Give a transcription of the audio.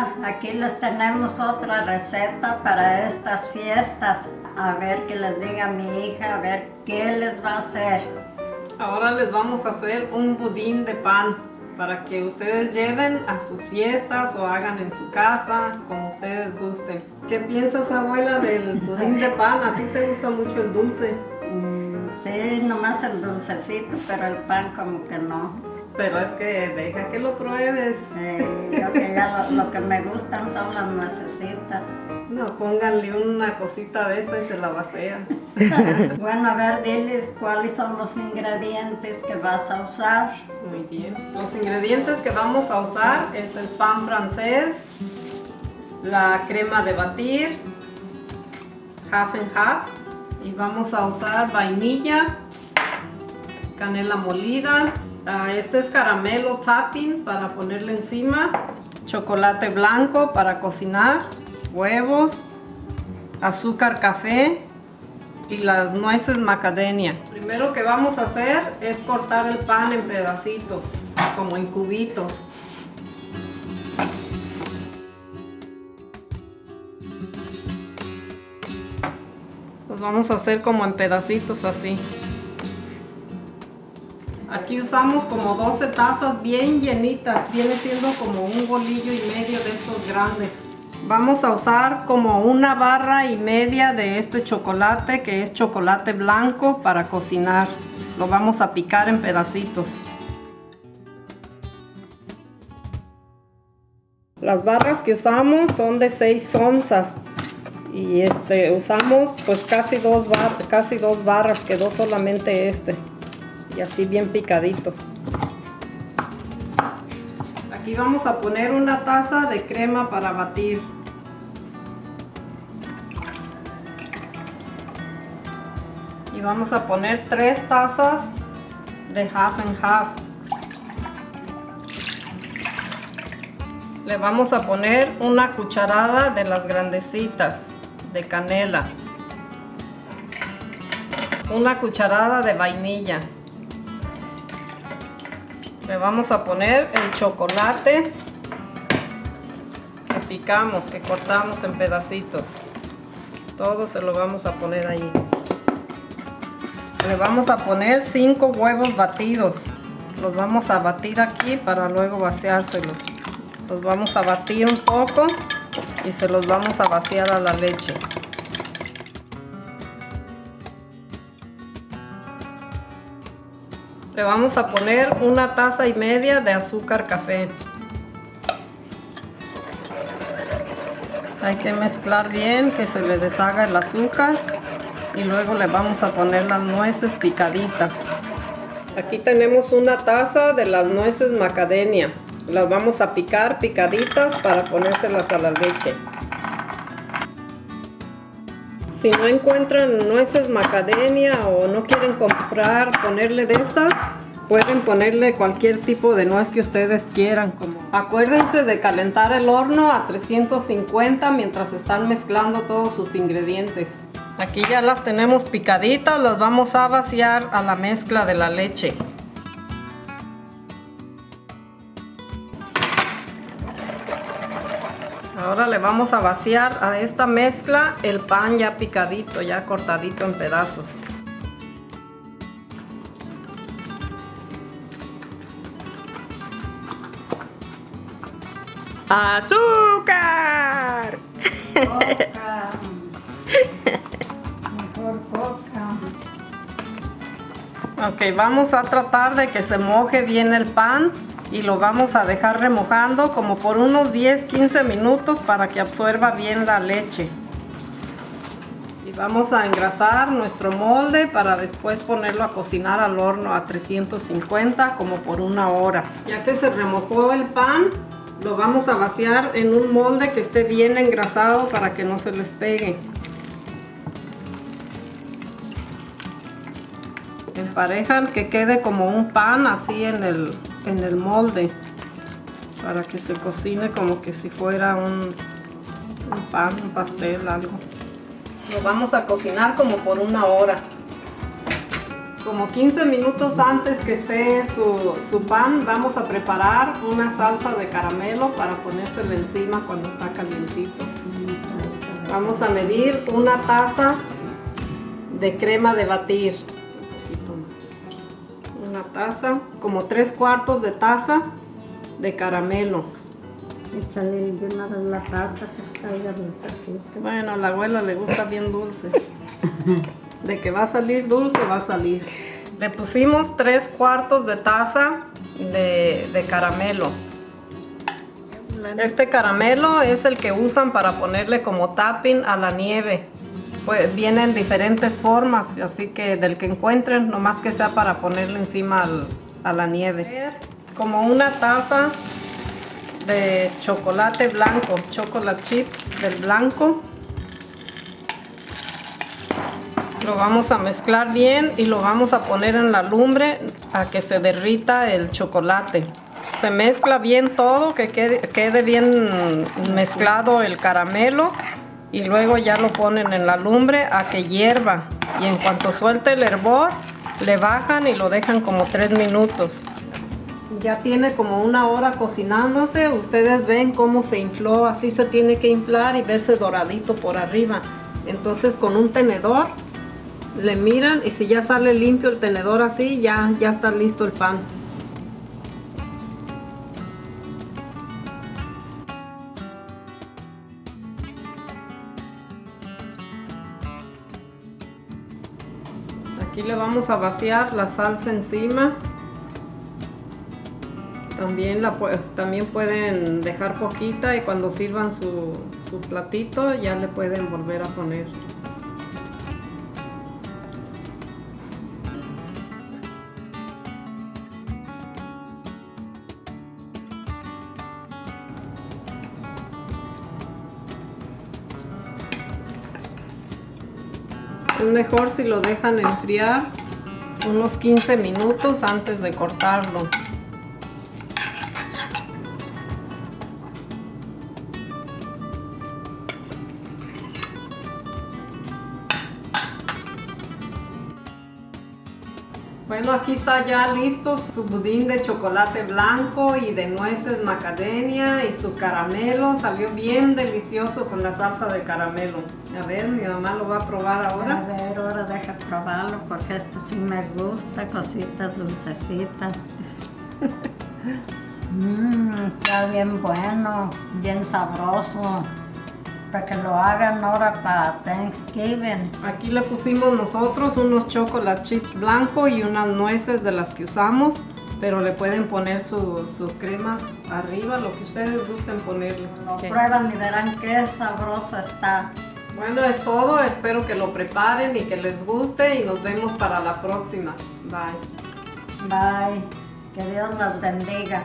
Hola, aquí les tenemos otra receta para estas fiestas. A ver que les diga a mi hija, a ver qué les va a hacer. Ahora les vamos a hacer un budín de pan para que ustedes lleven a sus fiestas o hagan en su casa, como ustedes gusten. ¿Qué piensas, abuela, del budín de pan? ¿A ti te gusta mucho el dulce? Sí, nomás el dulcecito, pero el pan como que no. Pero es que deja que lo pruebes. Yo que ya lo que me gustan son las nuecesitas. No, pónganle una cosita de esta y se la vacían. Bueno, a ver, diles cuáles son los ingredientes que vas a usar. Muy bien. Los ingredientes que vamos a usar es el pan francés, la crema de batir, half and half, y vamos a usar vainilla, canela molida, este es caramelo topping para ponerle encima, chocolate blanco para cocinar, huevos, azúcar café y las nueces macadamia. Primero que vamos a hacer es cortar el pan en pedacitos, como en cubitos. Los vamos a hacer como en pedacitos así. Aquí usamos como 12 tazas bien llenitas, viene siendo como un bolillo y medio de estos grandes. Vamos a usar como una barra y media de este chocolate, que es chocolate blanco para cocinar. Lo vamos a picar en pedacitos. Las barras que usamos son de 6 onzas. Y usamos pues casi dos barras, quedó solamente este. Y así bien picadito. Aquí vamos a poner una taza de crema para batir. Y vamos a poner 3 tazas de half and half. Le vamos a poner una cucharada de las grandecitas de canela. Una cucharada de vainilla. Le vamos a poner el chocolate que picamos, que cortamos en pedacitos. Todo se lo vamos a poner ahí. Le vamos a poner 5 huevos batidos. Los vamos a batir aquí para luego vaciárselos. Los vamos a batir un poco y se los vamos a vaciar a la leche. Le vamos a poner una taza y media de azúcar café. Hay que mezclar bien, que se le deshaga el azúcar y luego le vamos a poner las nueces picaditas. Aquí tenemos una taza de las nueces macadamia. Las vamos a picar picaditas para ponérselas a la leche. Si no encuentran nueces macadamia o no quieren ponerle de estas, pueden ponerle cualquier tipo de nuez que ustedes quieran. Acuérdense de calentar el horno a 350 mientras están mezclando todos sus ingredientes. Aquí ya las tenemos picaditas, las vamos a vaciar a la mezcla de la leche. Ahora le vamos a vaciar a esta mezcla el pan ya picadito, ya cortadito en pedazos. ¡Azúcar! Coca. Mejor coca. Ok, vamos a tratar de que se moje bien el pan y lo vamos a dejar remojando como por unos 10-15 minutos para que absorba bien la leche. Y vamos a engrasar nuestro molde para después ponerlo a cocinar al horno a 350 como por 1 hora. Ya que se remojó el pan, lo vamos a vaciar en un molde que esté bien engrasado para que no se les pegue. Emparejan que quede como un pan así en el molde para que se cocine como que si fuera un pan, un pastel, algo. Lo vamos a cocinar como por 1 hora. Como 15 minutos antes que esté su pan, vamos a preparar una salsa de caramelo para ponérsela encima cuando está calientito. Vamos a medir una taza de crema de batir. Un poquito más. Una taza, como 3/4 de taza de caramelo. Échale una de la taza que salga dulcecito. Bueno, a la abuela le gusta bien dulce. De que va a salir dulce, va a salir. Le pusimos 3/4 de taza de caramelo. Este caramelo es el que usan para ponerle como topping a la nieve. Pues viene en diferentes formas, así que del que encuentren, nomás que sea para ponerle encima a la nieve. Como una taza de chocolate blanco, chocolate chips del blanco. Lo vamos a mezclar bien y lo vamos a poner en la lumbre a que se derrita el chocolate. Se mezcla bien todo, que quede bien mezclado el caramelo y luego ya lo ponen en la lumbre a que hierva. Y en cuanto suelte el hervor, le bajan y lo dejan como 3 minutos. Ya tiene como 1 hora cocinándose. Ustedes ven cómo se infló, así se tiene que inflar y verse doradito por arriba. Entonces con un tenedor le miran y si ya sale limpio el tenedor así, ya está listo el pan. Aquí le vamos a vaciar la salsa encima. También pueden dejar poquita y cuando sirvan su platito ya le pueden volver a poner. Es mejor si lo dejan enfriar unos 15 minutos antes de cortarlo. Bueno, aquí está ya listo su budín de chocolate blanco y de nueces macadamia y su caramelo. Salió bien delicioso con la salsa de caramelo. A ver, mi mamá lo va a probar ahora. A ver, ahora deja probarlo porque esto sí me gusta, cositas dulcecitas. Está bien bueno, bien sabroso. Para que lo hagan ahora para Thanksgiving. Aquí le pusimos nosotros unos chocolate chips blanco y unas nueces de las que usamos, pero le pueden poner sus cremas arriba, lo que ustedes gusten ponerle. Lo prueban y verán qué sabroso está. Bueno, es todo. Espero que lo preparen y que les guste y nos vemos para la próxima. Bye. Bye. Que Dios los bendiga.